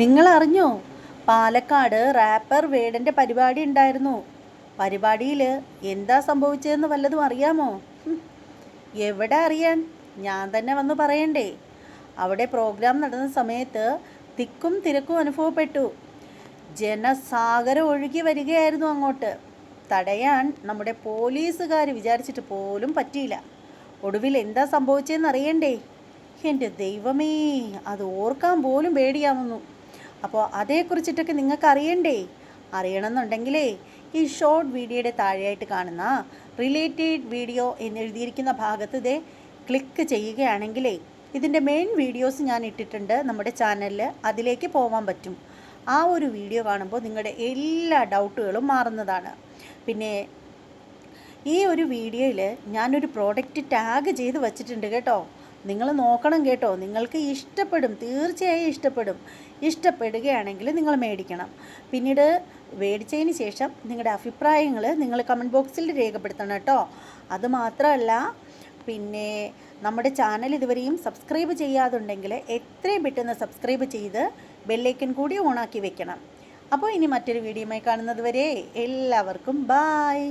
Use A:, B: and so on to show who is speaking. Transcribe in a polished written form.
A: നിങ്ങൾ അറിഞ്ഞോ? പാലക്കാട് റാപ്പർ വേടൻ്റെ പരിപാടി ഉണ്ടായിരുന്നു. പരിപാടിയിൽ എന്താ സംഭവിച്ചതെന്ന് വല്ലതും അറിയാമോ? എവിടെ അറിയാൻ, ഞാൻ തന്നെ വന്ന് പറയണ്ടേ. അവിടെ പ്രോഗ്രാം നടന്ന സമയത്ത് തിക്കും തിരക്കും അനുഭവപ്പെട്ടു. ജനസാഗരം ഒഴുകി വരികയായിരുന്നു അങ്ങോട്ട്. തടയാൻ നമ്മുടെ പോലീസുകാർ വിചാരിച്ചിട്ട് പോലും പറ്റിയില്ല. ഒടുവിൽ എന്താ സംഭവിച്ചതെന്ന് അറിയണ്ടേ? എൻ്റെ ദൈവമേ, അത് ഓർക്കാൻ പോലും പേടിയാവുന്നു. അപ്പോൾ അതേക്കുറിച്ചിട്ടൊക്കെ നിങ്ങൾക്ക് അറിയണ്ടേ? അറിയണമെന്നുണ്ടെങ്കിലേ ഈ ഷോർട്ട് വീഡിയോയുടെ താഴെയായിട്ട് കാണുന്ന റിലേറ്റഡ് വീഡിയോ എന്നെഴുതിയിരിക്കുന്ന ഭാഗത്ത് ഇതേ ക്ലിക്ക് ചെയ്യുകയാണെങ്കിലേ ഇതിൻ്റെ മെയിൻ വീഡിയോസ് ഞാൻ ഇട്ടിട്ടുണ്ട് നമ്മുടെ ചാനലിൽ, അതിലേക്ക് പോകാൻ പറ്റും. ആ ഒരു വീഡിയോ കാണുമ്പോൾ നിങ്ങളുടെ എല്ലാ ഡൗട്ടുകളും മാറുന്നതാണ്. പിന്നെ ഈ ഒരു വീഡിയോയിൽ ഞാനൊരു പ്രോഡക്റ്റ് ടാഗ് ചെയ്ത് വച്ചിട്ടുണ്ട് കേട്ടോ. നിങ്ങൾ നോക്കണം കേട്ടോ. നിങ്ങൾക്ക് ഇഷ്ടപ്പെടും, തീർച്ചയായും ഇഷ്ടപ്പെടും. ഇഷ്ടപ്പെടുകയാണെങ്കിൽ നിങ്ങൾ മേടിക്കണം. പിന്നീട് മേടിച്ചതിന് ശേഷം നിങ്ങളുടെ അഭിപ്രായങ്ങൾ നിങ്ങൾ കമൻറ്റ് ബോക്സിൽ രേഖപ്പെടുത്തണം കേട്ടോ. അതുമാത്രമല്ല, പിന്നെ നമ്മുടെ ചാനൽ ഇതുവരെയും സബ്സ്ക്രൈബ് ചെയ്യാതുണ്ടെങ്കിൽ എത്രയും പെട്ടെന്ന് സബ്സ്ക്രൈബ് ചെയ്ത് ബെല്ലൈക്കൻ കൂടി ഓണാക്കി വെക്കണം. അപ്പോൾ ഇനി മറ്റൊരു വീഡിയോയുമായി കാണുന്നത് വരെ എല്ലാവർക്കും ബായ്.